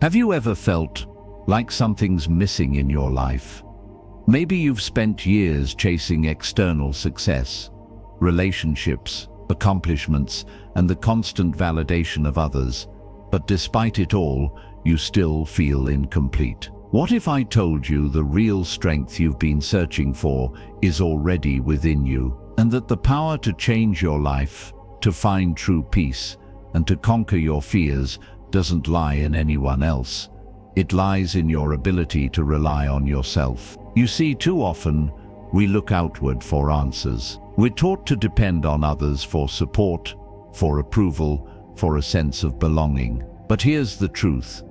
Have you ever felt like something's missing in your life? Maybe you've spent years chasing external success, relationships, accomplishments, and the constant validation of others, but despite it all, you still feel incomplete. What if I told you the real strength you've been searching for is already within you, and that the power to change your life, to find true peace, and to conquer your fears doesn't lie in anyone else? It lies in your ability to rely on yourself. You see, too often, we look outward for answers. We're taught to depend on others for support, for approval, for a sense of belonging. But here's the truth.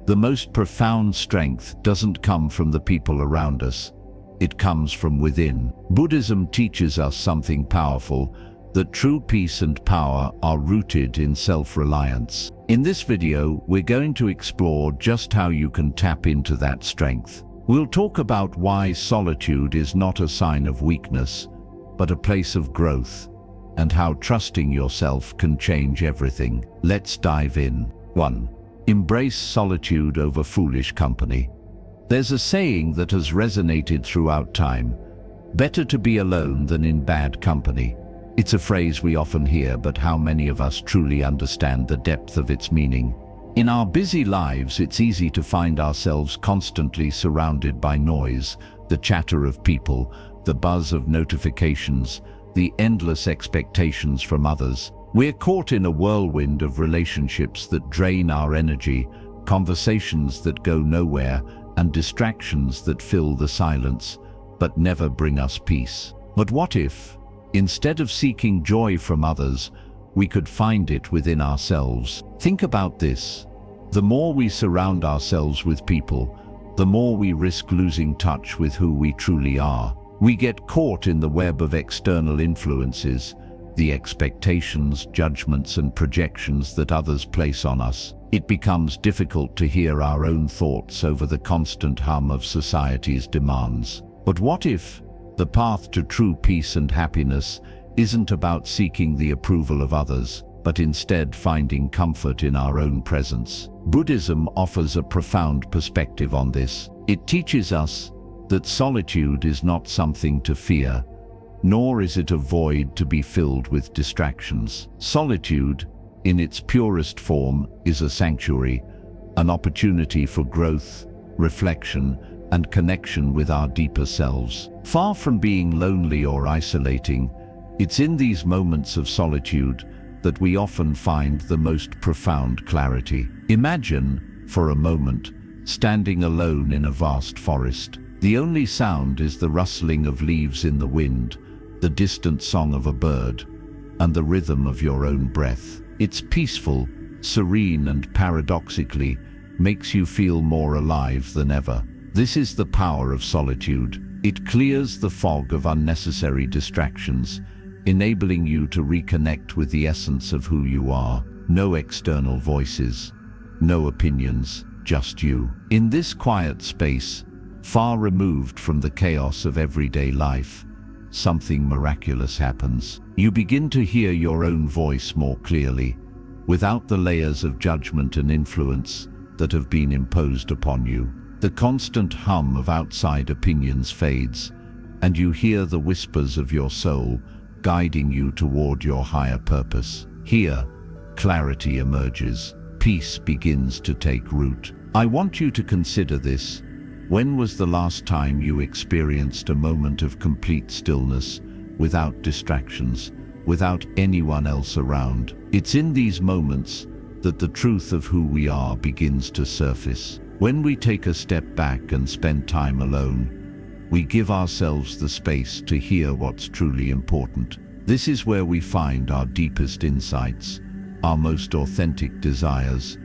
The most profound strength doesn't come from the people around us. It comes from within. Buddhism teaches us something powerful, that true peace and power are rooted in self-reliance. In this video, we're going to explore just how you can tap into that strength. We'll talk about why solitude is not a sign of weakness, but a place of growth, and how trusting yourself can change everything. Let's dive in. 1. Embrace solitude over foolish company. There's a saying that has resonated throughout time: better to be alone than in bad company. It's a phrase we often hear, but how many of us truly understand the depth of its meaning? In our busy lives, it's easy to find ourselves constantly surrounded by noise, the chatter of people, the buzz of notifications, the endless expectations from others. We're caught in a whirlwind of relationships that drain our energy, conversations that go nowhere, and distractions that fill the silence, but never bring us peace. But what if, instead of seeking joy from others, we could find it within ourselves? Think about this. The more we surround ourselves with people, the more we risk losing touch with who we truly are. We get caught in the web of external influences, the expectations, judgments, and projections that others place on us. It becomes difficult to hear our own thoughts over the constant hum of society's demands. But what if the path to true peace and happiness isn't about seeking the approval of others, but instead finding comfort in our own presence? Buddhism offers a profound perspective on this. It teaches us that solitude is not something to fear, nor is it a void to be filled with distractions. Solitude, in its purest form, is a sanctuary, an opportunity for growth, reflection, and connection with our deeper selves. Far from being lonely or isolating, it's in these moments of solitude that we often find the most profound clarity. Imagine, for a moment, standing alone in a vast forest. The only sound is the rustling of leaves in the wind, the distant song of a bird, and the rhythm of your own breath. It's peaceful, serene, and paradoxically makes you feel more alive than ever. This is the power of solitude. It clears the fog of unnecessary distractions, enabling you to reconnect with the essence of who you are. No external voices, no opinions, just you. In this quiet space, far removed from the chaos of everyday life, something miraculous happens. You begin to hear your own voice more clearly, without the layers of judgment and influence that have been imposed upon you. The constant hum of outside opinions fades, and you hear the whispers of your soul guiding you toward your higher purpose. Here, clarity emerges. Peace begins to take root. I want you to consider this. When was the last time you experienced a moment of complete stillness, without distractions, without anyone else around? It's in these moments that the truth of who we are begins to surface. When we take a step back and spend time alone, we give ourselves the space to hear what's truly important. This is where we find our deepest insights, our most authentic desires,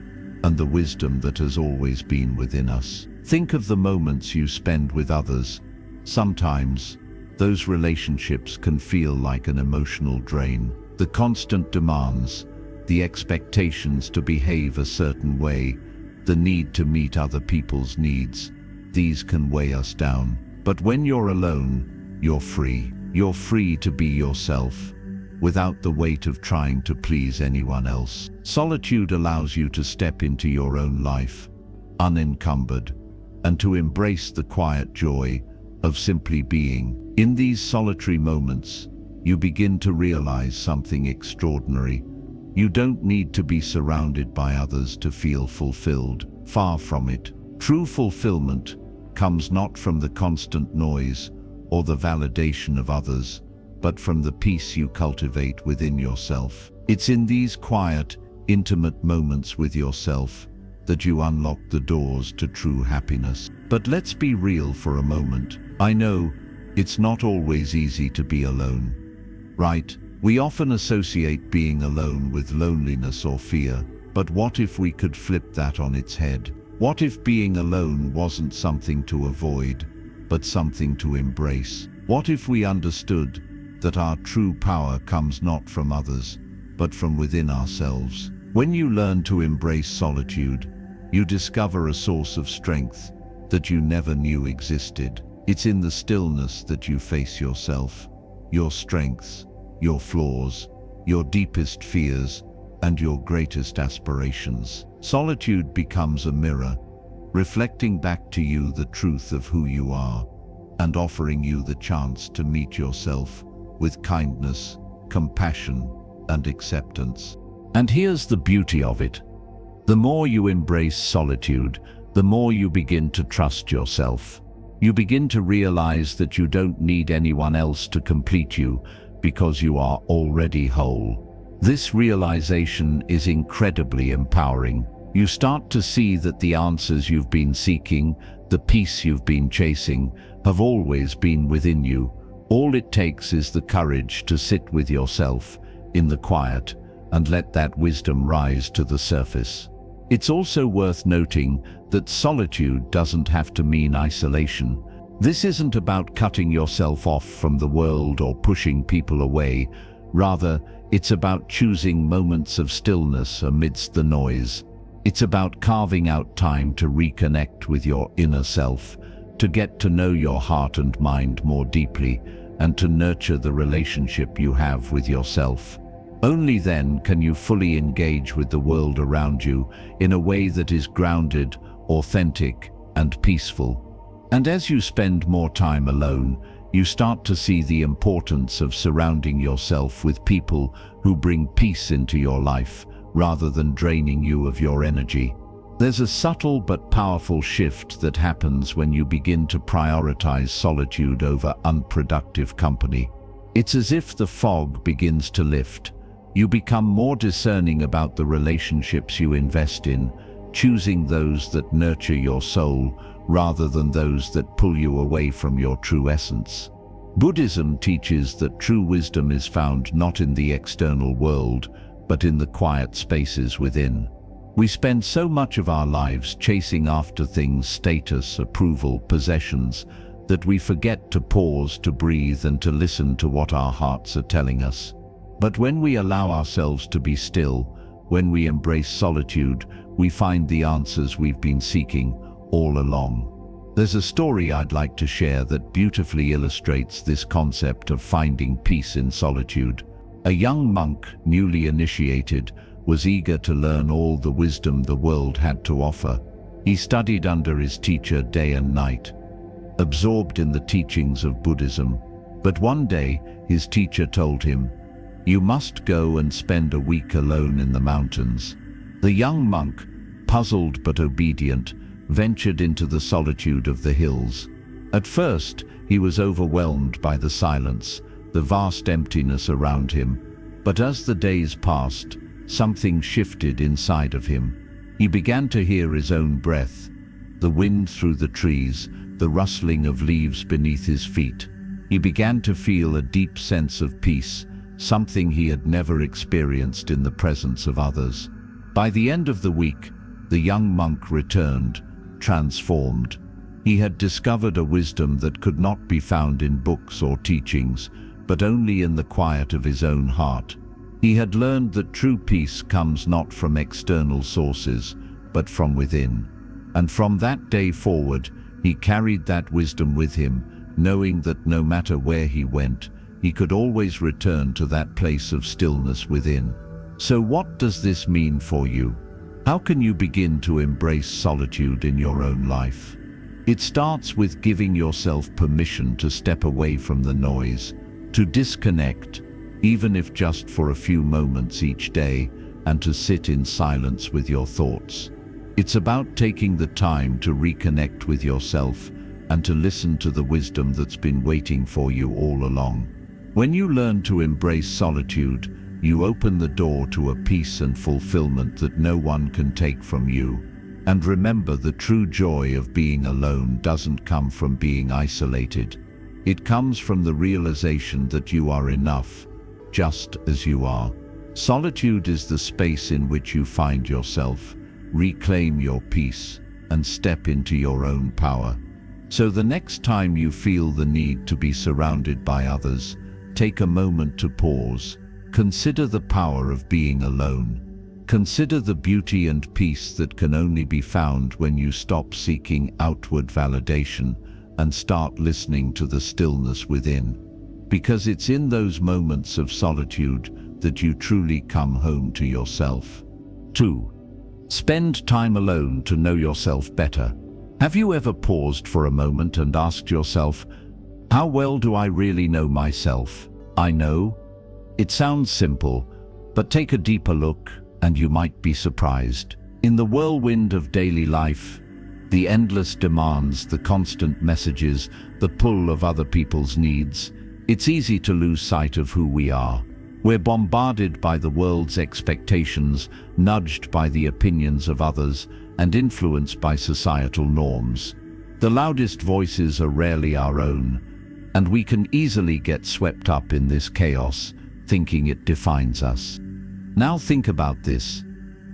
and the wisdom that has always been within us. Think of the moments you spend with others. Sometimes, those relationships can feel like an emotional drain. The constant demands, the expectations to behave a certain way, the need to meet other people's needs, these can weigh us down. But when you're alone, you're free. You're free to be yourself, without the weight of trying to please anyone else. Solitude allows you to step into your own life, unencumbered, and to embrace the quiet joy of simply being. In these solitary moments, you begin to realize something extraordinary. You don't need to be surrounded by others to feel fulfilled. Far from it. True fulfillment comes not from the constant noise or the validation of others, but from the peace you cultivate within yourself. It's in these quiet, intimate moments with yourself that you unlock the doors to true happiness. But let's be real for a moment. I know it's not always easy to be alone, right? We often associate being alone with loneliness or fear, but what if we could flip that on its head? What if being alone wasn't something to avoid, but something to embrace? What if we understood that our true power comes not from others, but from within ourselves? When you learn to embrace solitude, you discover a source of strength that you never knew existed. It's in the stillness that you face yourself, your strengths, your flaws, your deepest fears, and your greatest aspirations. Solitude becomes a mirror, reflecting back to you the truth of who you are, and offering you the chance to meet yourself with kindness, compassion, and acceptance. And here's the beauty of it. The more you embrace solitude, the more you begin to trust yourself. You begin to realize that you don't need anyone else to complete you because you are already whole. This realization is incredibly empowering. You start to see that the answers you've been seeking, the peace you've been chasing, have always been within you. All it takes is the courage to sit with yourself in the quiet and let that wisdom rise to the surface. It's also worth noting that solitude doesn't have to mean isolation. This isn't about cutting yourself off from the world or pushing people away. Rather, it's about choosing moments of stillness amidst the noise. It's about carving out time to reconnect with your inner self, to get to know your heart and mind more deeply, and to nurture the relationship you have with yourself. Only then can you fully engage with the world around you in a way that is grounded, authentic, and peaceful. And as you spend more time alone, you start to see the importance of surrounding yourself with people who bring peace into your life, rather than draining you of your energy. There's a subtle but powerful shift that happens when you begin to prioritize solitude over unproductive company. It's as if the fog begins to lift. You become more discerning about the relationships you invest in, choosing those that nurture your soul rather than those that pull you away from your true essence. Buddhism teaches that true wisdom is found not in the external world, but in the quiet spaces within. We spend so much of our lives chasing after things, status, approval, possessions, that we forget to pause, to breathe, and to listen to what our hearts are telling us. But when we allow ourselves to be still, when we embrace solitude, we find the answers we've been seeking all along. There's a story I'd like to share that beautifully illustrates this concept of finding peace in solitude. A young monk, newly initiated, was eager to learn all the wisdom the world had to offer. He studied under his teacher day and night, absorbed in the teachings of Buddhism. But one day, his teacher told him, "You must go and spend a week alone in the mountains." The young monk, puzzled but obedient, ventured into the solitude of the hills. At first, he was overwhelmed by the silence, the vast emptiness around him. But as the days passed, something shifted inside of him. He began to hear his own breath, the wind through the trees, the rustling of leaves beneath his feet. He began to feel a deep sense of peace, something he had never experienced in the presence of others. By the end of the week, the young monk returned, transformed. He had discovered a wisdom that could not be found in books or teachings, but only in the quiet of his own heart. He had learned that true peace comes not from external sources, but from within. And from that day forward, he carried that wisdom with him, knowing that no matter where he went, he could always return to that place of stillness within. So what does this mean for you? How can you begin to embrace solitude in your own life? It starts with giving yourself permission to step away from the noise, to disconnect, even if just for a few moments each day, and to sit in silence with your thoughts. It's about taking the time to reconnect with yourself and to listen to the wisdom that's been waiting for you all along. When you learn to embrace solitude, you open the door to a peace and fulfillment that no one can take from you. And remember, the true joy of being alone doesn't come from being isolated. It comes from the realization that you are enough, just as you are. Solitude is the space in which you find yourself, reclaim your peace, and step into your own power. So the next time you feel the need to be surrounded by others, take a moment to pause. Consider the power of being alone. Consider the beauty and peace that can only be found when you stop seeking outward validation and start listening to the stillness within. Because it's in those moments of solitude that you truly come home to yourself. 2. Spend time alone to know yourself better. Have you ever paused for a moment and asked yourself, how well do I really know myself? I know. It sounds simple, but take a deeper look and you might be surprised. In the whirlwind of daily life, the endless demands, the constant messages, the pull of other people's needs, it's easy to lose sight of who we are. We're bombarded by the world's expectations, nudged by the opinions of others, and influenced by societal norms. The loudest voices are rarely our own, and we can easily get swept up in this chaos, thinking it defines us. Now think about this.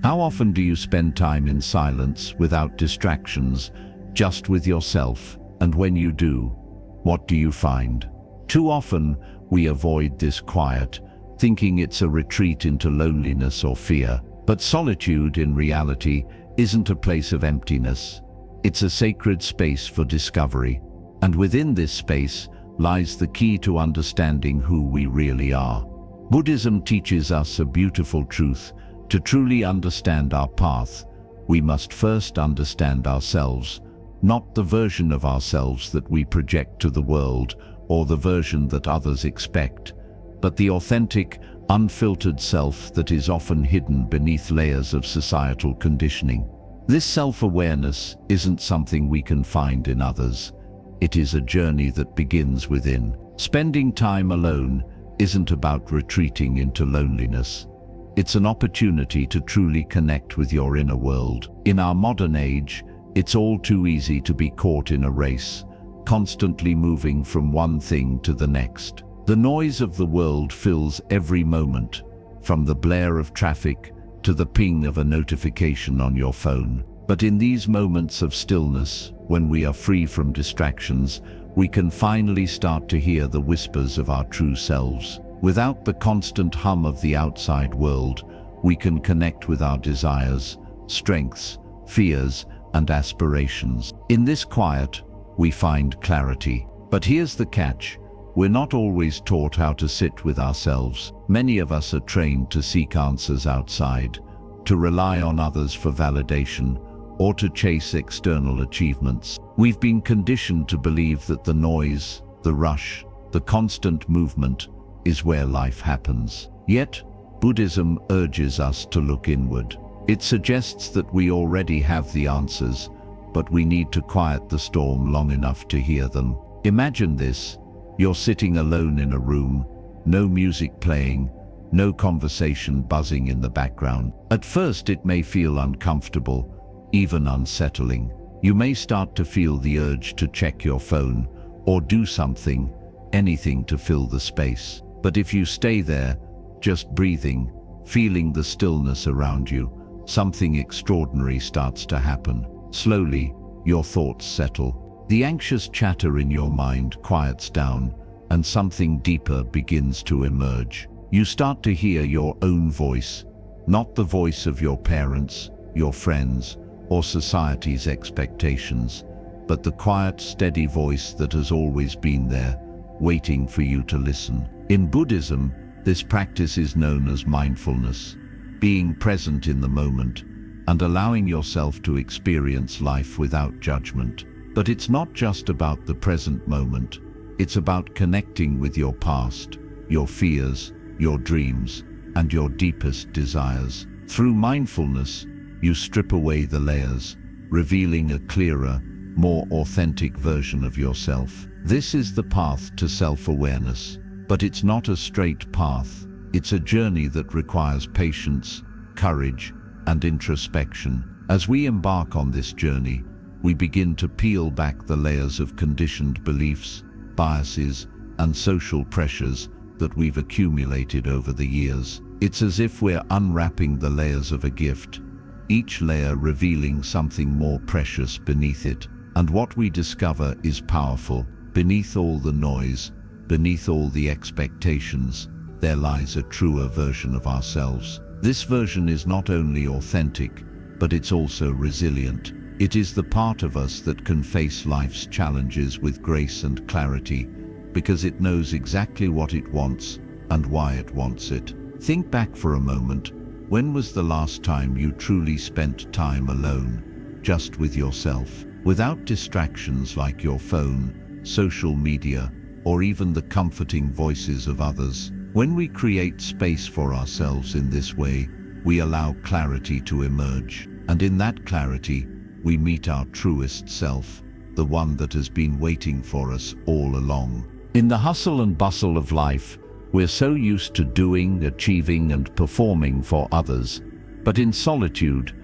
How often do you spend time in silence, without distractions, just with yourself? And when you do, what do you find? Too often, we avoid this quiet, thinking it's a retreat into loneliness or fear. But solitude, in reality, isn't a place of emptiness. It's a sacred space for discovery. And within this space lies the key to understanding who we really are. Buddhism teaches us a beautiful truth. To truly understand our path, we must first understand ourselves, not the version of ourselves that we project to the world or the version that others expect, but the authentic, unfiltered self that is often hidden beneath layers of societal conditioning. This self-awareness isn't something we can find in others. It is a journey that begins within. Spending time alone isn't about retreating into loneliness. It's an opportunity to truly connect with your inner world. In our modern age, it's all too easy to be caught in a race, constantly moving from one thing to the next. The noise of the world fills every moment, from the blare of traffic to the ping of a notification on your phone. But in these moments of stillness, when we are free from distractions, we can finally start to hear the whispers of our true selves. Without the constant hum of the outside world, we can connect with our desires, strengths, fears, and aspirations. In this quiet, we find clarity. But here's the catch. We're not always taught how to sit with ourselves. Many of us are trained to seek answers outside, to rely on others for validation, or to chase external achievements. We've been conditioned to believe that the noise, the rush, the constant movement is where life happens. Yet, Buddhism urges us to look inward. It suggests that we already have the answers, but we need to quiet the storm long enough to hear them. Imagine this. You're sitting alone in a room, no music playing, no conversation buzzing in the background. At first, it may feel uncomfortable, even unsettling. You may start to feel the urge to check your phone or do something, anything to fill the space. But if you stay there, just breathing, feeling the stillness around you, something extraordinary starts to happen. Slowly, your thoughts settle. The anxious chatter in your mind quiets down, and something deeper begins to emerge. You start to hear your own voice, not the voice of your parents, your friends, or society's expectations, but the quiet, steady voice that has always been there, waiting for you to listen. In Buddhism, this practice is known as mindfulness, being present in the moment, and allowing yourself to experience life without judgment. But it's not just about the present moment. It's about connecting with your past, your fears, your dreams, and your deepest desires. Through mindfulness, you strip away the layers, revealing a clearer, more authentic version of yourself. This is the path to self-awareness. But it's not a straight path. It's a journey that requires patience, courage, and introspection. As we embark on this journey, we begin to peel back the layers of conditioned beliefs, biases, and social pressures that we've accumulated over the years. It's as if we're unwrapping the layers of a gift, each layer revealing something more precious beneath it. And what we discover is powerful. Beneath all the noise, beneath all the expectations, there lies a truer version of ourselves. This version is not only authentic, but it's also resilient. It is the part of us that can face life's challenges with grace and clarity, because it knows exactly what it wants and why it wants it. Think back for a moment. When was the last time you truly spent time alone, just with yourself, without distractions like your phone, social media, or even the comforting voices of others? When we create space for ourselves in this way, we allow clarity to emerge. And in that clarity, we meet our truest self, the one that has been waiting for us all along. In the hustle and bustle of life, we're so used to doing, achieving, and performing for others. But in solitude,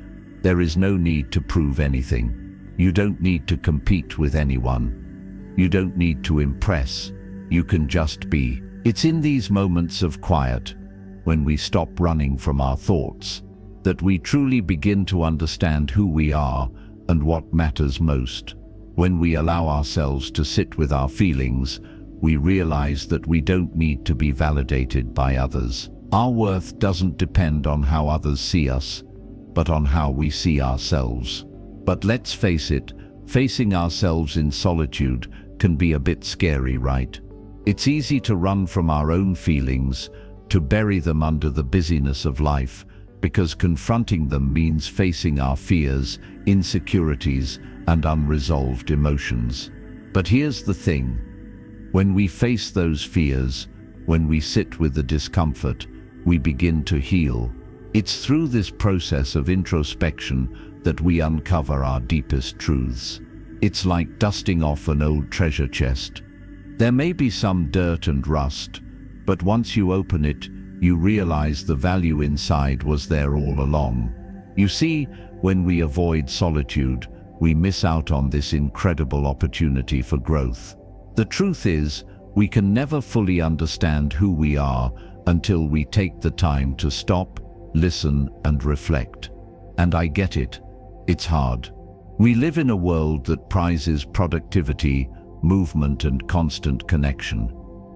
there is no need to prove anything. You don't need to compete with anyone. You don't need to impress. You can just be. It's in these moments of quiet, when we stop running from our thoughts, that we truly begin to understand who we are and what matters most. When we allow ourselves to sit with our feelings, we realize that we don't need to be validated by others. Our worth doesn't depend on how others see us, but on how we see ourselves. But let's face it, facing ourselves in solitude can be a bit scary, right? It's easy to run from our own feelings, to bury them under the busyness of life, because confronting them means facing our fears, insecurities, and unresolved emotions. But here's the thing. When we face those fears, when we sit with the discomfort, we begin to heal. It's through this process of introspection that we uncover our deepest truths. It's like dusting off an old treasure chest. There may be some dirt and rust, but once you open it, you realize the value inside was there all along. You see, when we avoid solitude, we miss out on this incredible opportunity for growth. The truth is, we can never fully understand who we are until we take the time to stop, listen, and reflect. And I get it. It's hard. We live in a world that prizes productivity, movement, and constant connection.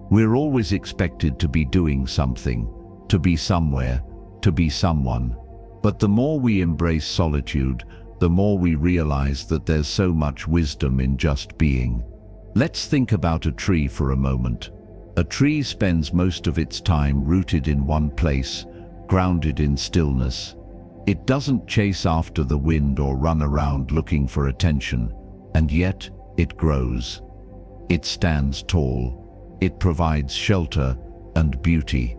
We're always expected to be doing something, to be somewhere, to be someone. But the more we embrace solitude, the more we realize that there's so much wisdom in just being. Let's think about a tree for a moment. A tree spends most of its time rooted in one place, grounded in stillness. It doesn't chase after the wind or run around looking for attention, and yet it grows. It stands tall. It provides shelter and beauty,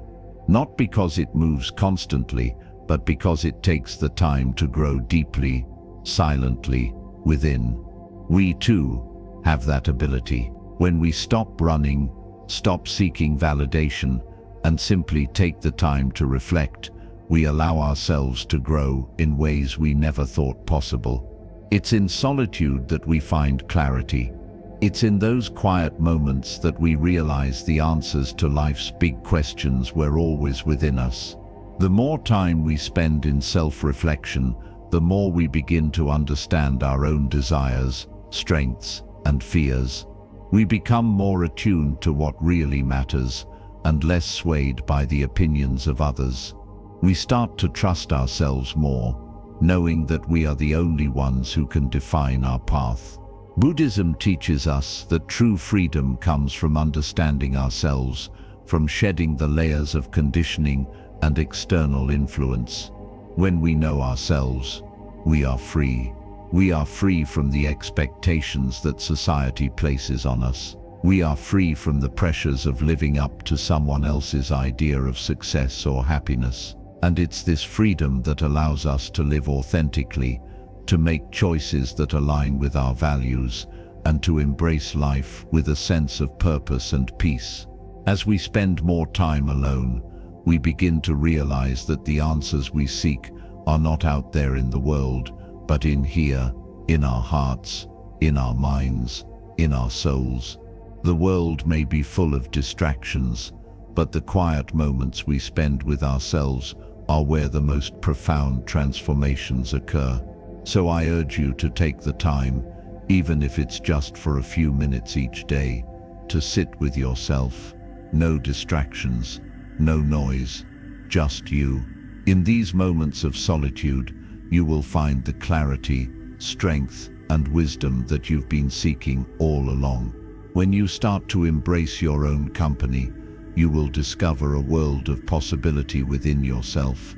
not because it moves constantly, but because it takes the time to grow deeply, silently, within. We too have that ability. When we stop running, stop seeking validation, and simply take the time to reflect, we allow ourselves to grow in ways we never thought possible. It's in solitude that we find clarity. It's in those quiet moments that we realize the answers to life's big questions were always within us. The more time we spend in self-reflection, the more we begin to understand our own desires, strengths, and fears. We become more attuned to what really matters and less swayed by the opinions of others. We start to trust ourselves more, knowing that we are the only ones who can define our path. Buddhism teaches us that true freedom comes from understanding ourselves, from shedding the layers of conditioning and external influence. When we know ourselves, we are free. We are free from the expectations that society places on us. We are free from the pressures of living up to someone else's idea of success or happiness. And it's this freedom that allows us to live authentically, to make choices that align with our values, and to embrace life with a sense of purpose and peace. As we spend more time alone, we begin to realize that the answers we seek are not out there in the world, but in here, in our hearts, in our minds, in our souls. The world may be full of distractions, but the quiet moments we spend with ourselves are where the most profound transformations occur. So I urge you to take the time, even if it's just for a few minutes each day, to sit with yourself. No distractions, no noise, just you. In these moments of solitude, you will find the clarity, strength, and wisdom that you've been seeking all along. When you start to embrace your own company, you will discover a world of possibility within yourself,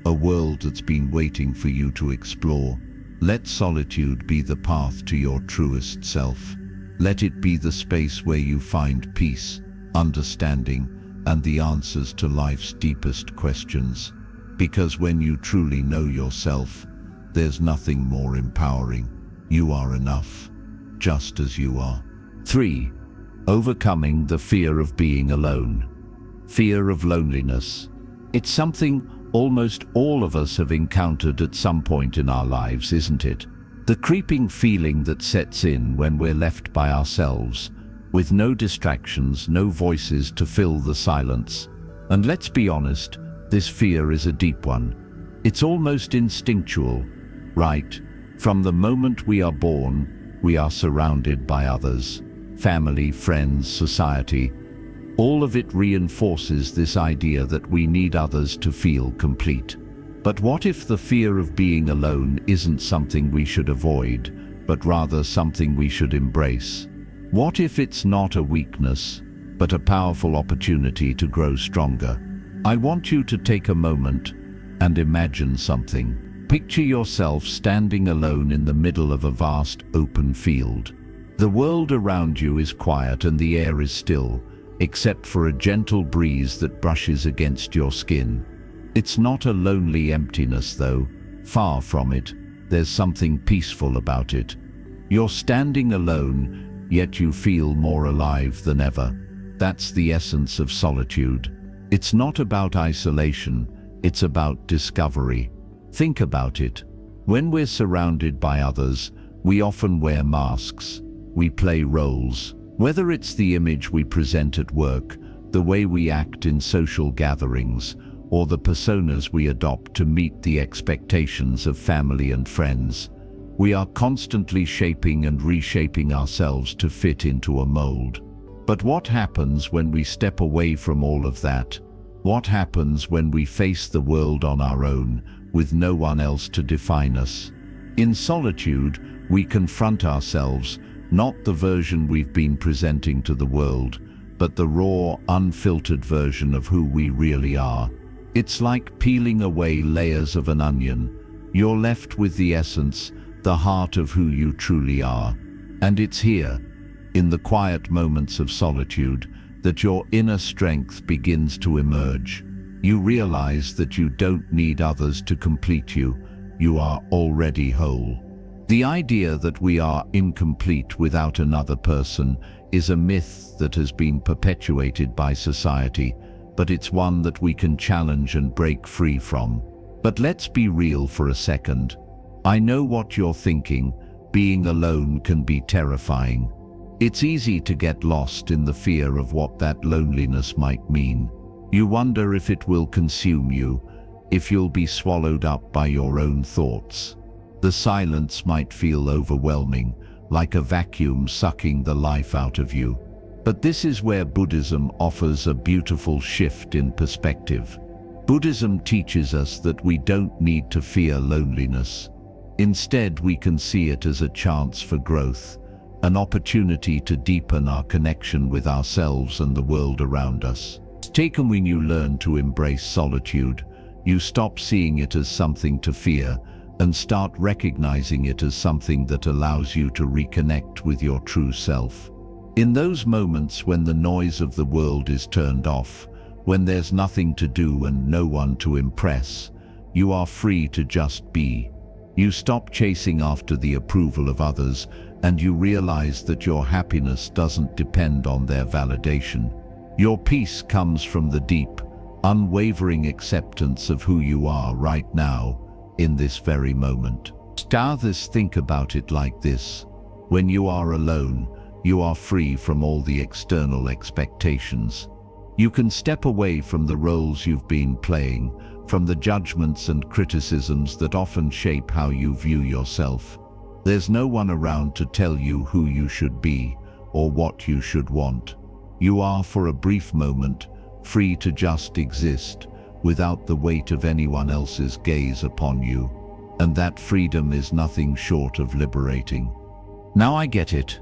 a world that's been waiting for you to explore. Let solitude be the path to your truest self. Let it be the space where you find peace, understanding, and the answers to life's deepest questions. Because when you truly know yourself, there's nothing more empowering. You are enough, just as you are. 3. Overcoming the fear of being alone. Fear of loneliness. It's something almost all of us have encountered at some point in our lives, isn't it? The creeping feeling that sets in when we're left by ourselves, with no distractions, no voices to fill the silence. And let's be honest, this fear is a deep one. It's almost instinctual, right? From the moment we are born, we are surrounded by others. Family, friends, society. All of it reinforces this idea that we need others to feel complete. But what if the fear of being alone isn't something we should avoid, but rather something we should embrace? What if it's not a weakness, but a powerful opportunity to grow stronger? I want you to take a moment and imagine something. Picture yourself standing alone in the middle of a vast open field. The world around you is quiet and the air is still, except for a gentle breeze that brushes against your skin. It's not a lonely emptiness though. Far from it. There's something peaceful about it. You're standing alone, yet you feel more alive than ever. That's the essence of solitude. It's not about isolation, it's about discovery. Think about it. When we're surrounded by others, we often wear masks. We play roles. Whether it's the image we present at work, the way we act in social gatherings, or the personas we adopt to meet the expectations of family and friends, we are constantly shaping and reshaping ourselves to fit into a mold. But what happens when we step away from all of that? What happens when we face the world on our own, with no one else to define us? In solitude, we confront ourselves, not the version we've been presenting to the world, but the raw, unfiltered version of who we really are. It's like peeling away layers of an onion. You're left with the essence, the heart of who you truly are. And it's here, in the quiet moments of solitude, that your inner strength begins to emerge. You realize that you don't need others to complete you. You are already whole. The idea that we are incomplete without another person is a myth that has been perpetuated by society, but it's one that we can challenge and break free from. But let's be real for a second. I know what you're thinking. Being alone can be terrifying. It's easy to get lost in the fear of what that loneliness might mean. You wonder if it will consume you, if you'll be swallowed up by your own thoughts. The silence might feel overwhelming, like a vacuum sucking the life out of you. But this is where Buddhism offers a beautiful shift in perspective. Buddhism teaches us that we don't need to fear loneliness. Instead, we can see it as a chance for growth, an opportunity to deepen our connection with ourselves and the world around us. When you learn to embrace solitude, you stop seeing it as something to fear and start recognizing it as something that allows you to reconnect with your true self. In those moments when the noise of the world is turned off, when there's nothing to do and no one to impress, you are free to just be. You stop chasing after the approval of others, and you realize that your happiness doesn't depend on their validation. Your peace comes from the deep, unwavering acceptance of who you are right now, in this very moment. Others think about it like this: when you are alone, you are free from all the external expectations. You can step away from the roles you've been playing, from the judgments and criticisms that often shape how you view yourself. There's no one around to tell you who you should be or what you should want. You are, for a brief moment, free to just exist, without the weight of anyone else's gaze upon you. And that freedom is nothing short of liberating. Now I get it.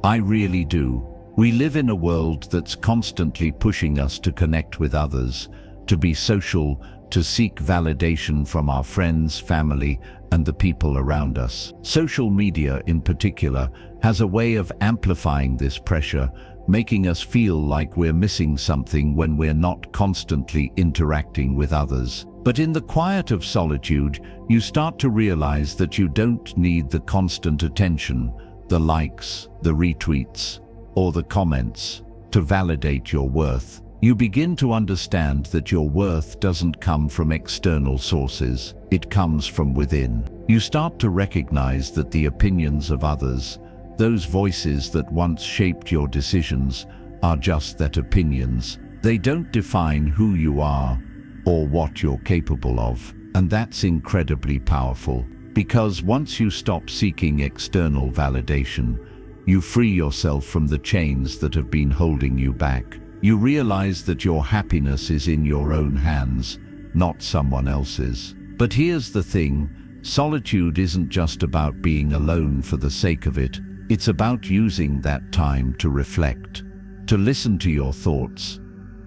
I really do. We live in a world that's constantly pushing us to connect with others, to be social, to seek validation from our friends, family, and the people around us. Social media, in particular, has a way of amplifying this pressure, making us feel like we're missing something when we're not constantly interacting with others. But in the quiet of solitude, you start to realize that you don't need the constant attention, the likes, the retweets, or the comments to validate your worth. You begin to understand that your worth doesn't come from external sources, it comes from within. You start to recognize that the opinions of others, those voices that once shaped your decisions, are just that, opinions. They don't define who you are or what you're capable of. And that's incredibly powerful, because once you stop seeking external validation, you free yourself from the chains that have been holding you back. You realize that your happiness is in your own hands, not someone else's. But here's the thing: solitude isn't just about being alone for the sake of it. It's about using that time to reflect, to listen to your thoughts,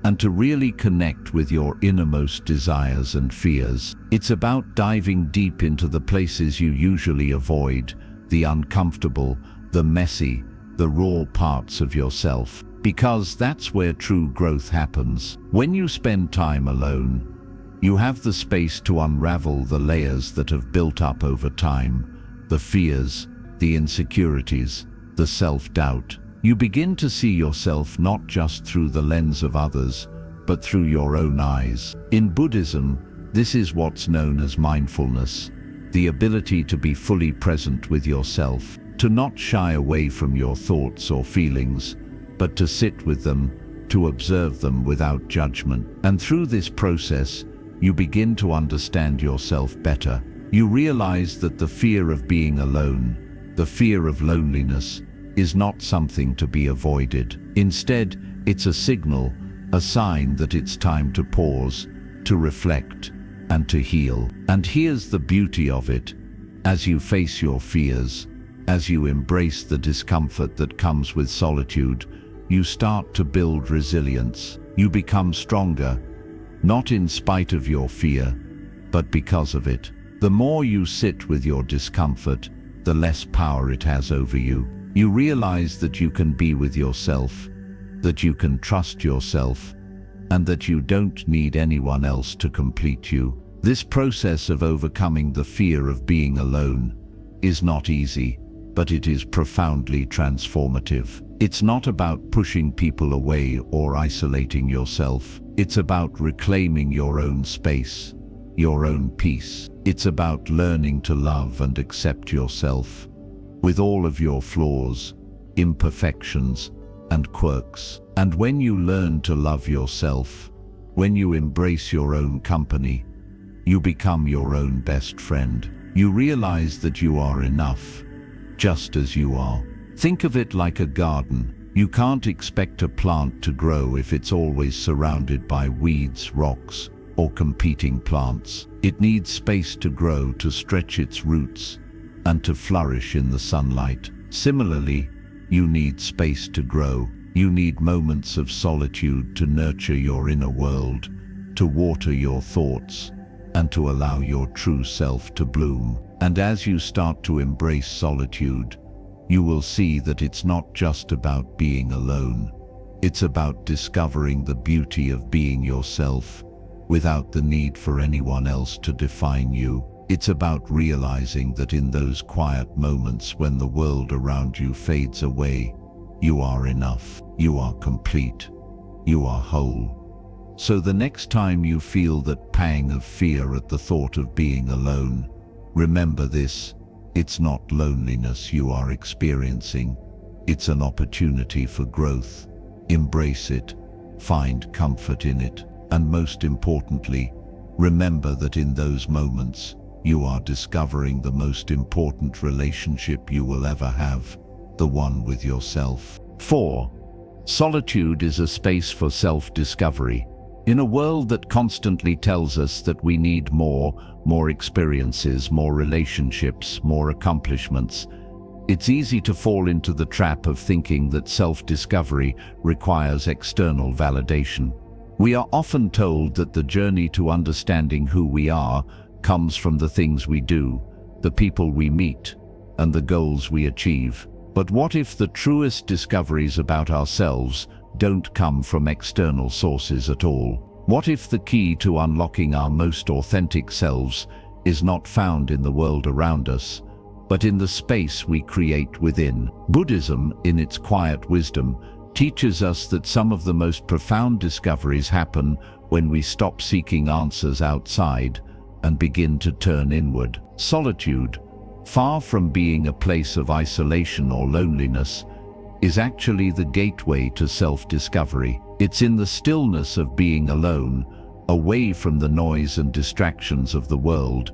and to really connect with your innermost desires and fears. It's about diving deep into the places you usually avoid, the uncomfortable, the messy, the raw parts of yourself, because that's where true growth happens. When you spend time alone, you have the space to unravel the layers that have built up over time, the fears, the insecurities, the self-doubt. You begin to see yourself not just through the lens of others, but through your own eyes. In Buddhism, this is what's known as mindfulness, the ability to be fully present with yourself, to not shy away from your thoughts or feelings, but to sit with them, to observe them without judgment. And through this process, you begin to understand yourself better. You realize that the fear of being alone, the fear of loneliness, is not something to be avoided. Instead, it's a signal, a sign that it's time to pause, to reflect, and to heal. And here's the beauty of it: as you face your fears, as you embrace the discomfort that comes with solitude, you start to build resilience. You become stronger, not in spite of your fear, but because of it. The more you sit with your discomfort, the less power it has over you. You realize that you can be with yourself, that you can trust yourself, and that you don't need anyone else to complete you. This process of overcoming the fear of being alone is not easy, but it is profoundly transformative. It's not about pushing people away or isolating yourself. It's about reclaiming your own space, your own peace. It's about learning to love and accept yourself, with all of your flaws, imperfections, and quirks. And when you learn to love yourself, when you embrace your own company, you become your own best friend. You realize that you are enough, just as you are. Think of it like a garden. You can't expect a plant to grow if it's always surrounded by weeds, rocks, or competing plants. It needs space to grow, to stretch its roots, and to flourish in the sunlight. Similarly, you need space to grow. You need moments of solitude to nurture your inner world, to water your thoughts, and to allow your true self to bloom. And as you start to embrace solitude, you will see that it's not just about being alone. It's about discovering the beauty of being yourself without the need for anyone else to define you. It's about realizing that in those quiet moments when the world around you fades away, you are enough, you are complete, you are whole. So the next time you feel that pang of fear at the thought of being alone, remember this: it's not loneliness you are experiencing, it's an opportunity for growth. Embrace it, find comfort in it, and most importantly, remember that in those moments, you are discovering the most important relationship you will ever have, the one with yourself. 4. Solitude is a space for self-discovery. In a world that constantly tells us that we need more experiences, more relationships, more accomplishments, it's easy to fall into the trap of thinking that self-discovery requires external validation. We are often told that the journey to understanding who we are comes from the things we do, the people we meet, and the goals we achieve. But what if the truest discoveries about ourselves don't come from external sources at all? What if the key to unlocking our most authentic selves is not found in the world around us, but in the space we create within? Buddhism, in its quiet wisdom, teaches us that some of the most profound discoveries happen when we stop seeking answers outside and begin to turn inward. Solitude, far from being a place of isolation or loneliness, is actually the gateway to self-discovery. It's in the stillness of being alone, away from the noise and distractions of the world,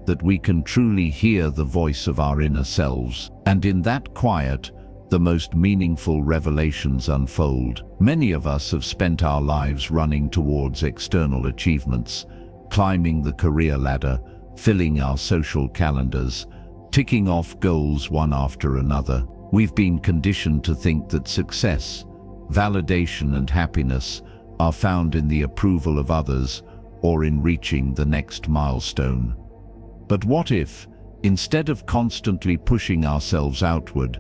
that we can truly hear the voice of our inner selves. And in that quiet, the most meaningful revelations unfold. Many of us have spent our lives running towards external achievements, climbing the career ladder, filling our social calendars, ticking off goals one after another. We've been conditioned to think that success, validation, and happiness are found in the approval of others or in reaching the next milestone. But what if, instead of constantly pushing ourselves outward,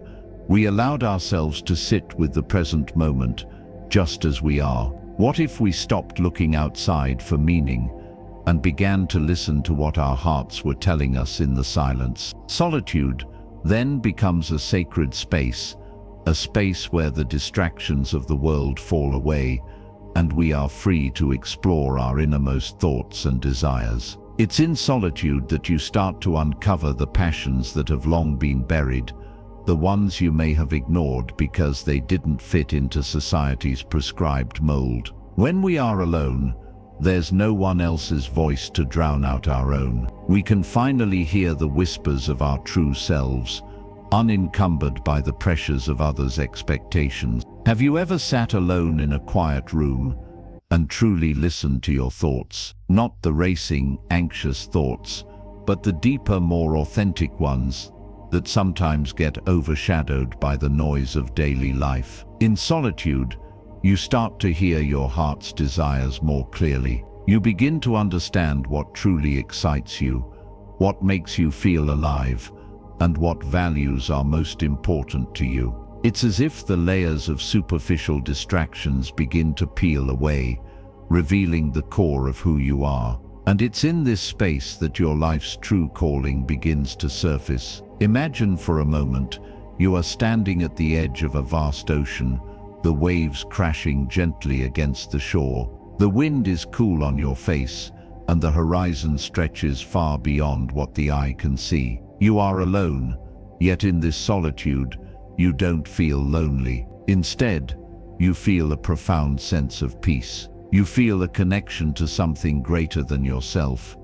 we allowed ourselves to sit with the present moment, just as we are? What if we stopped looking outside for meaning and began to listen to what our hearts were telling us in the silence? Solitude then becomes a sacred space, a space where the distractions of the world fall away and we are free to explore our innermost thoughts and desires. It's in solitude that you start to uncover the passions that have long been buried, the ones you may have ignored because they didn't fit into society's prescribed mold. When we are alone, there's no one else's voice to drown out our own. We can finally hear the whispers of our true selves, unencumbered by the pressures of others' expectations. Have you ever sat alone in a quiet room and truly listened to your thoughts? Not the racing, anxious thoughts, but the deeper, more authentic ones that sometimes get overshadowed by the noise of daily life. In solitude, you start to hear your heart's desires more clearly. You begin to understand what truly excites you, what makes you feel alive, and what values are most important to you. It's as if the layers of superficial distractions begin to peel away, revealing the core of who you are. And it's in this space that your life's true calling begins to surface. Imagine for a moment you are standing at the edge of a vast ocean, the waves crashing gently against the shore. The wind is cool on your face, and the horizon stretches far beyond what the eye can see. You are alone, yet in this solitude, you don't feel lonely. Instead, you feel a profound sense of peace. You feel a connection to something greater than yourself,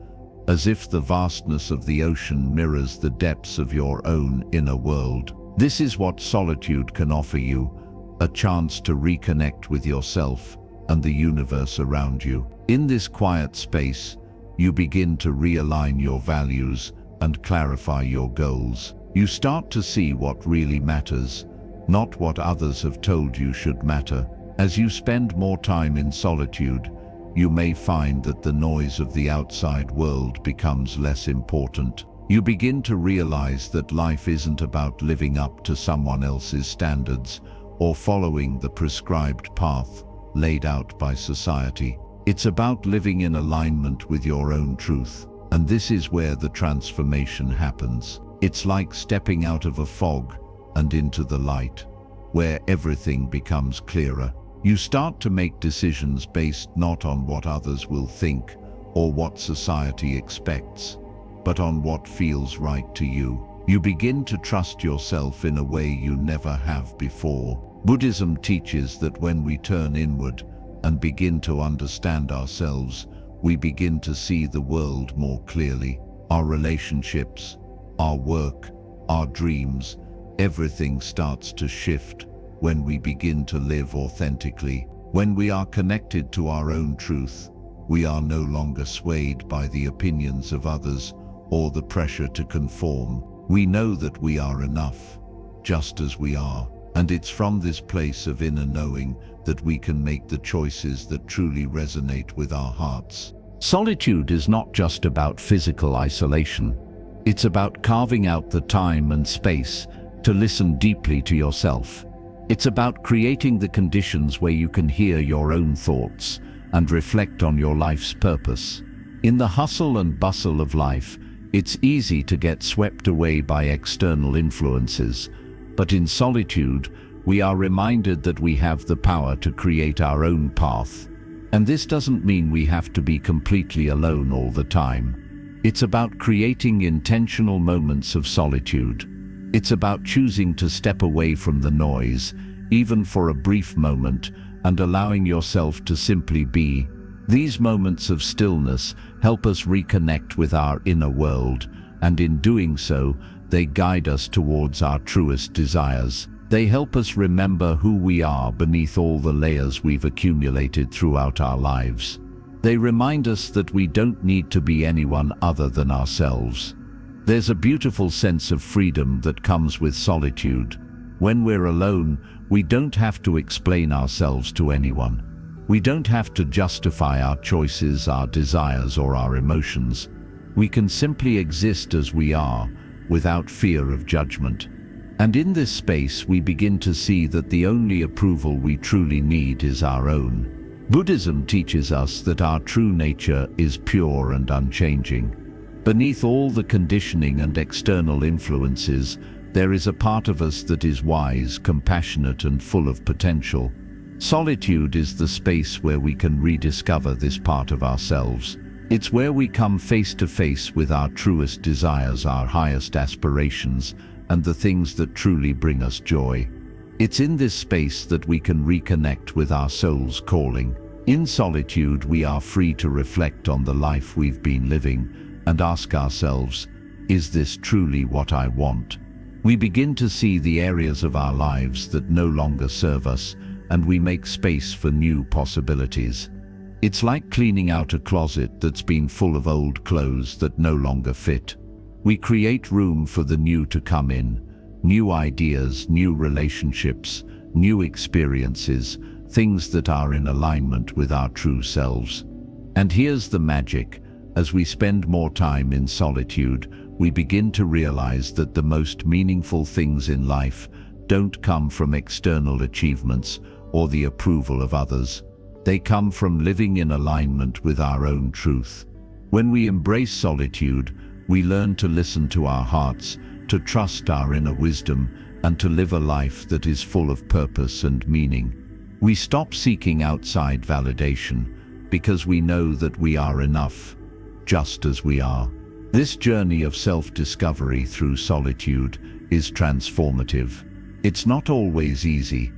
as if the vastness of the ocean mirrors the depths of your own inner world. This is what solitude can offer you, a chance to reconnect with yourself and the universe around you. In this quiet space, you begin to realign your values and clarify your goals. You start to see what really matters, not what others have told you should matter. As you spend more time in solitude, you may find that the noise of the outside world becomes less important. You begin to realize that life isn't about living up to someone else's standards or following the prescribed path laid out by society. It's about living in alignment with your own truth. And this is where the transformation happens. It's like stepping out of a fog and into the light, where everything becomes clearer. You start to make decisions based not on what others will think or what society expects, but on what feels right to you. You begin to trust yourself in a way you never have before. Buddhism teaches that when we turn inward and begin to understand ourselves, we begin to see the world more clearly. Our relationships, our work, our dreams, everything starts to shift when we begin to live authentically. When we are connected to our own truth, we are no longer swayed by the opinions of others or the pressure to conform. We know that we are enough, just as we are. And it's from this place of inner knowing that we can make the choices that truly resonate with our hearts. Solitude is not just about physical isolation. It's about carving out the time and space to listen deeply to yourself. It's about creating the conditions where you can hear your own thoughts and reflect on your life's purpose. In the hustle and bustle of life, it's easy to get swept away by external influences. But in solitude, we are reminded that we have the power to create our own path. And this doesn't mean we have to be completely alone all the time. It's about creating intentional moments of solitude. It's about choosing to step away from the noise, even for a brief moment, and allowing yourself to simply be. These moments of stillness help us reconnect with our inner world, and in doing so, they guide us towards our truest desires. They help us remember who we are beneath all the layers we've accumulated throughout our lives. They remind us that we don't need to be anyone other than ourselves. There's a beautiful sense of freedom that comes with solitude. When we're alone, we don't have to explain ourselves to anyone. We don't have to justify our choices, our desires, or our emotions. We can simply exist as we are, without fear of judgment. And in this space, we begin to see that the only approval we truly need is our own. Buddhism teaches us that our true nature is pure and unchanging. Beneath all the conditioning and external influences, there is a part of us that is wise, compassionate, and full of potential. Solitude is the space where we can rediscover this part of ourselves. It's where we come face to face with our truest desires, our highest aspirations, and the things that truly bring us joy. It's in this space that we can reconnect with our soul's calling. In solitude, we are free to reflect on the life we've been living and ask ourselves, is this truly what I want? We begin to see the areas of our lives that no longer serve us, and we make space for new possibilities. It's like cleaning out a closet that's been full of old clothes that no longer fit. We create room for the new to come in, new ideas, new relationships, new experiences, things that are in alignment with our true selves. And here's the magic. As we spend more time in solitude, we begin to realize that the most meaningful things in life don't come from external achievements or the approval of others. They come from living in alignment with our own truth. When we embrace solitude, we learn to listen to our hearts, to trust our inner wisdom, and to live a life that is full of purpose and meaning. We stop seeking outside validation because we know that we are enough, just as we are. This journey of self-discovery through solitude is transformative. It's not always easy,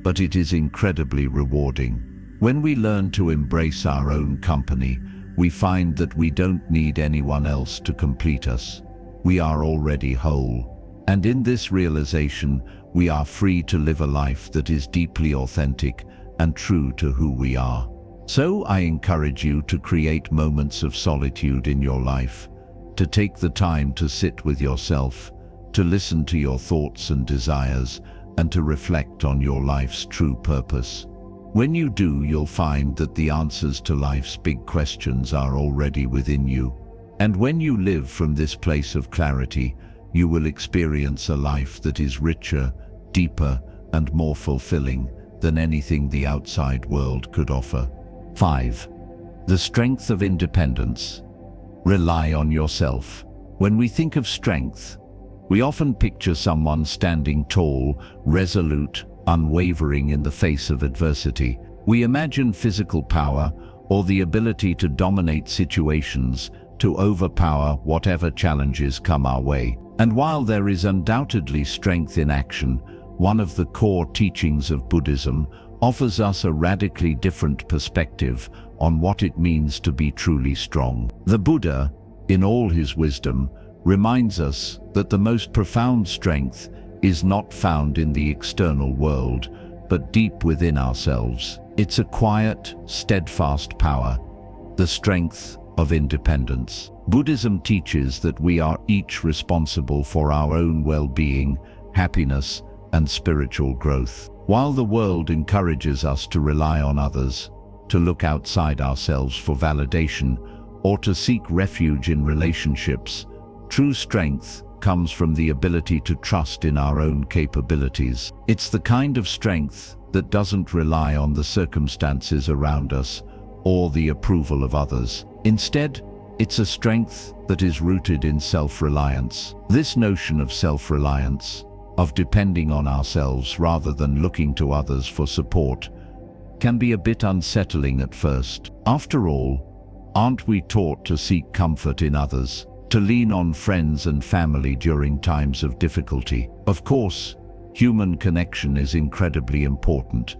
but it is incredibly rewarding. When we learn to embrace our own company, we find that we don't need anyone else to complete us. We are already whole. And in this realization, we are free to live a life that is deeply authentic and true to who we are. So I encourage you to create moments of solitude in your life, to take the time to sit with yourself, to listen to your thoughts and desires, and to reflect on your life's true purpose. When you do, you'll find that the answers to life's big questions are already within you. And when you live from this place of clarity, you will experience a life that is richer, deeper, and more fulfilling than anything the outside world could offer. 5. The strength of independence. Rely on yourself. When we think of strength, we often picture someone standing tall, resolute, unwavering in the face of adversity. We imagine physical power or the ability to dominate situations, to overpower whatever challenges come our way. And while there is undoubtedly strength in action, one of the core teachings of Buddhism offers us a radically different perspective on what it means to be truly strong. The Buddha, in all his wisdom, reminds us that the most profound strength is not found in the external world, but deep within ourselves. It's a quiet, steadfast power, the strength of independence. Buddhism teaches that we are each responsible for our own well-being, happiness, and spiritual growth. While the world encourages us to rely on others, to look outside ourselves for validation, or to seek refuge in relationships, true strength comes from the ability to trust in our own capabilities. It's the kind of strength that doesn't rely on the circumstances around us or the approval of others. Instead, it's a strength that is rooted in self-reliance. This notion of self-reliance, of depending on ourselves rather than looking to others for support, can be a bit unsettling at first. After all, aren't we taught to seek comfort in others, to lean on friends and family during times of difficulty? Of course, human connection is incredibly important.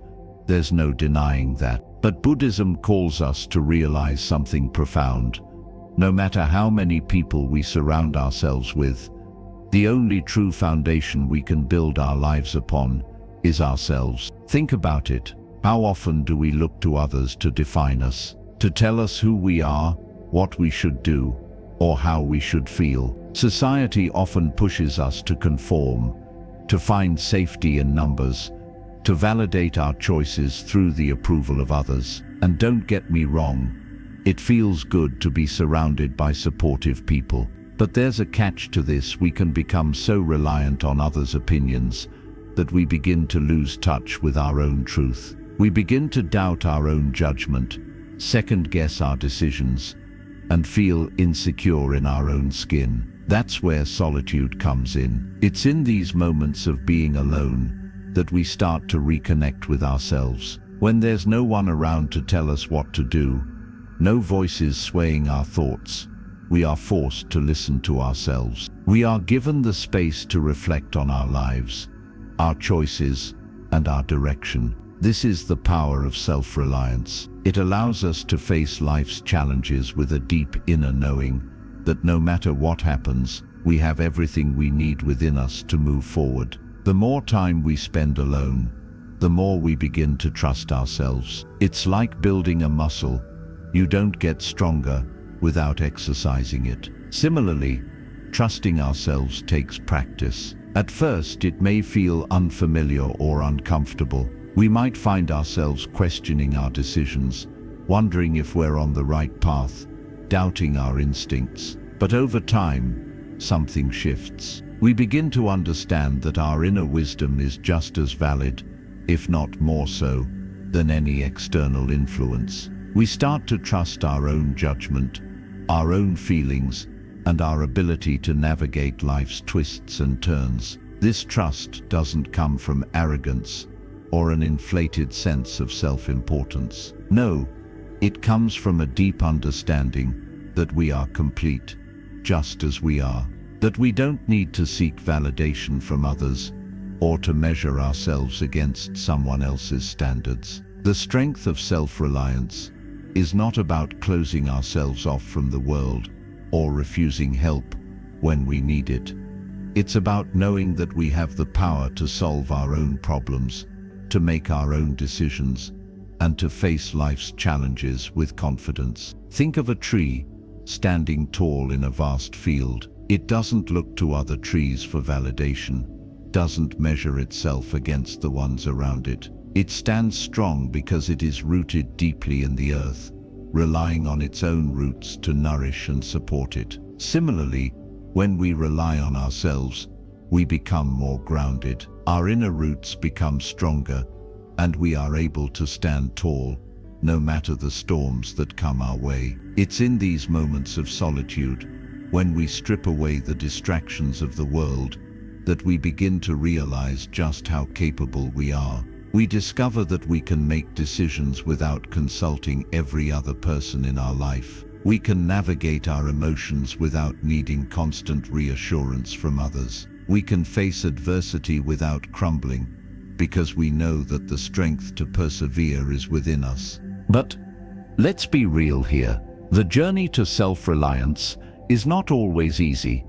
There's no denying that. But Buddhism calls us to realize something profound. No matter how many people we surround ourselves with, the only true foundation we can build our lives upon is ourselves. Think about it. How often do we look to others to define us, to tell us who we are, what we should do, or how we should feel? Society often pushes us to conform, to find safety in numbers, to validate our choices through the approval of others. And don't get me wrong, it feels good to be surrounded by supportive people. But there's a catch to this. We can become so reliant on others' opinions that we begin to lose touch with our own truth. We begin to doubt our own judgment, second-guess our decisions, and feel insecure in our own skin. That's where solitude comes in. It's in these moments of being alone that we start to reconnect with ourselves. When there's no one around to tell us what to do, no voices swaying our thoughts, we are forced to listen to ourselves. We are given the space to reflect on our lives, our choices, and our direction. This is the power of self-reliance. It allows us to face life's challenges with a deep inner knowing that no matter what happens, we have everything we need within us to move forward. The more time we spend alone, the more we begin to trust ourselves. It's like building a muscle. You don't get stronger without exercising it. Similarly, trusting ourselves takes practice. At first, it may feel unfamiliar or uncomfortable. We might find ourselves questioning our decisions, wondering if we're on the right path, doubting our instincts. But over time, something shifts. We begin to understand that our inner wisdom is just as valid, if not more so, than any external influence. We start to trust our own judgment, our own feelings, and our ability to navigate life's twists and turns. This trust doesn't come from arrogance or an inflated sense of self-importance. No, it comes from a deep understanding that we are complete, just as we are. That we don't need to seek validation from others or to measure ourselves against someone else's standards. The strength of self-reliance is not about closing ourselves off from the world or refusing help when we need it. It's about knowing that we have the power to solve our own problems, to make our own decisions, and to face life's challenges with confidence. Think of a tree standing tall in a vast field. It doesn't look to other trees for validation, doesn't measure itself against the ones around it. It stands strong because it is rooted deeply in the earth, relying on its own roots to nourish and support it. Similarly, when we rely on ourselves, we become more grounded. Our inner roots become stronger, and we are able to stand tall, no matter the storms that come our way. It's in these moments of solitude, when we strip away the distractions of the world, that we begin to realize just how capable we are. We discover that we can make decisions without consulting every other person in our life. We can navigate our emotions without needing constant reassurance from others. We can face adversity without crumbling, because we know that the strength to persevere is within us. But let's be real here. The journey to self-reliance is not always easy.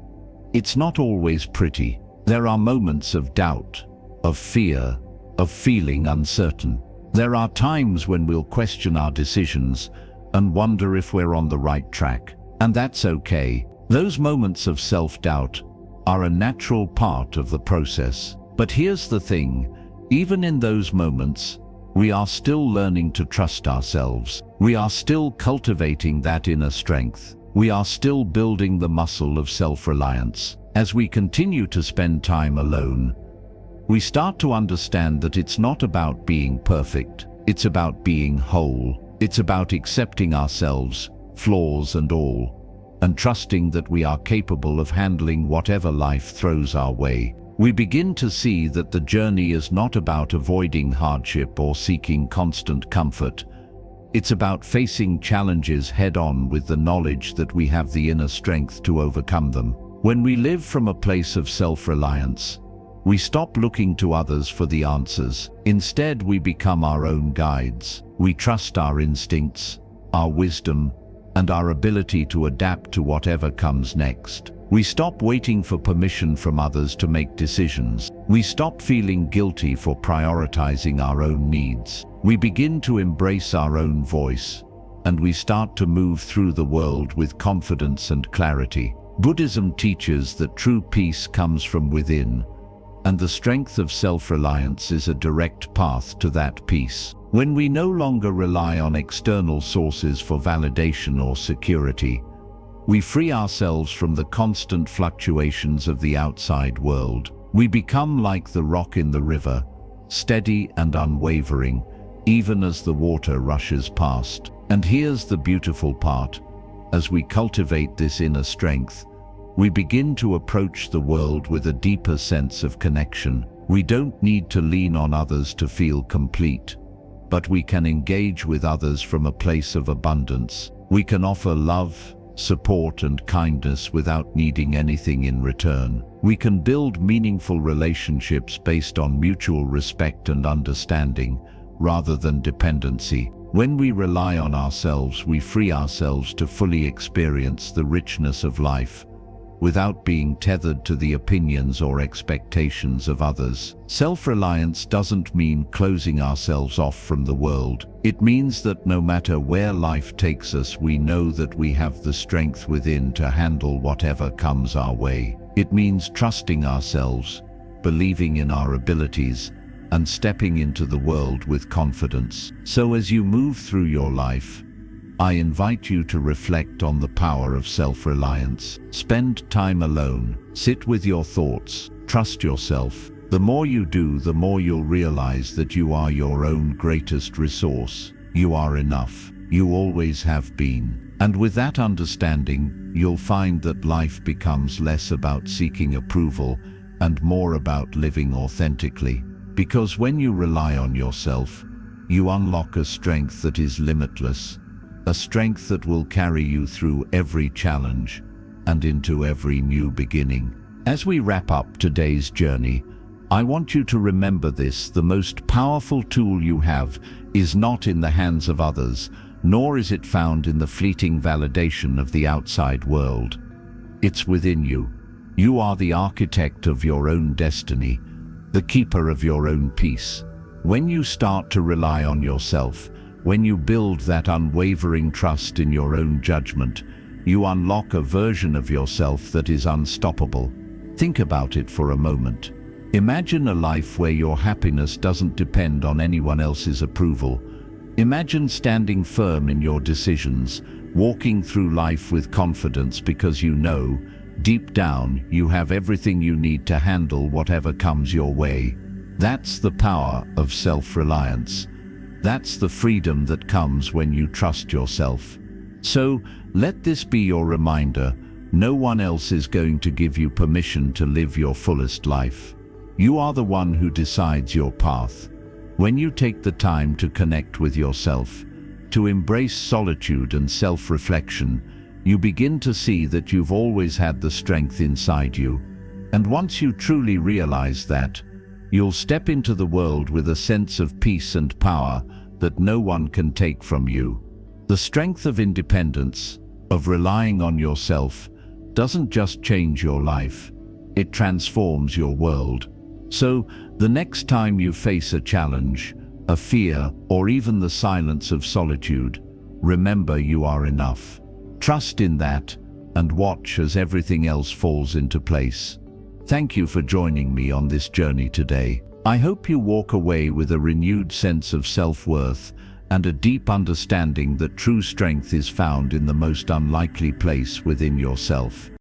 It's not always pretty. There are moments of doubt, of fear, of feeling uncertain. There are times when we'll question our decisions and wonder if we're on the right track. And that's okay. Those moments of self-doubt are a natural part of the process. But here's the thing, even in those moments, we are still learning to trust ourselves. We are still cultivating that inner strength. We are still building the muscle of self-reliance. As we continue to spend time alone, we start to understand that it's not about being perfect. It's about being whole. It's about accepting ourselves, flaws and all, and trusting that we are capable of handling whatever life throws our way. We begin to see that the journey is not about avoiding hardship or seeking constant comfort. It's about facing challenges head-on with the knowledge that we have the inner strength to overcome them. When we live from a place of self-reliance, we stop looking to others for the answers. Instead, we become our own guides. We trust our instincts, our wisdom, and our ability to adapt to whatever comes next. We stop waiting for permission from others to make decisions. We stop feeling guilty for prioritizing our own needs. We begin to embrace our own voice, and we start to move through the world with confidence and clarity. Buddhism teaches that true peace comes from within, and the strength of self-reliance is a direct path to that peace. When we no longer rely on external sources for validation or security, we free ourselves from the constant fluctuations of the outside world. We become like the rock in the river, steady and unwavering, even as the water rushes past. And here's the beautiful part. As we cultivate this inner strength, we begin to approach the world with a deeper sense of connection. We don't need to lean on others to feel complete, but we can engage with others from a place of abundance. We can offer love, support and kindness without needing anything in return. We can build meaningful relationships based on mutual respect and understanding, rather than dependency. When we rely on ourselves, we free ourselves to fully experience the richness of life, without being tethered to the opinions or expectations of others. Self-reliance doesn't mean closing ourselves off from the world. It means that no matter where life takes us, we know that we have the strength within to handle whatever comes our way. It means trusting ourselves, believing in our abilities, and stepping into the world with confidence. So as you move through your life, I invite you to reflect on the power of self-reliance. Spend time alone. Sit with your thoughts. Trust yourself. The more you do, the more you'll realize that you are your own greatest resource. You are enough. You always have been. And with that understanding, you'll find that life becomes less about seeking approval and more about living authentically. Because when you rely on yourself, you unlock a strength that is limitless. A strength that will carry you through every challenge and into every new beginning. As we wrap up today's journey, I want you to remember this: the most powerful tool you have is not in the hands of others, nor is it found in the fleeting validation of the outside world. It's within you. You are the architect of your own destiny, the keeper of your own peace. When you start to rely on yourself, when you build that unwavering trust in your own judgment, you unlock a version of yourself that is unstoppable. Think about it for a moment. Imagine a life where your happiness doesn't depend on anyone else's approval, Imagine standing firm in your decisions, walking through life with confidence because you know, deep down, you have everything you need to handle whatever comes your way. That's the power of self-reliance. That's the freedom that comes when you trust yourself. So, let this be your reminder: no one else is going to give you permission to live your fullest life. You are the one who decides your path. When you take the time to connect with yourself, to embrace solitude and self-reflection, you begin to see that you've always had the strength inside you. And once you truly realize that, you'll step into the world with a sense of peace and power that no one can take from you. The strength of independence, of relying on yourself, doesn't just change your life, it transforms your world. So, the next time you face a challenge, a fear, or even the silence of solitude, remember you are enough. Trust in that, and watch as everything else falls into place. Thank you for joining me on this journey today. I hope you walk away with a renewed sense of self-worth and a deep understanding that true strength is found in the most unlikely place within yourself.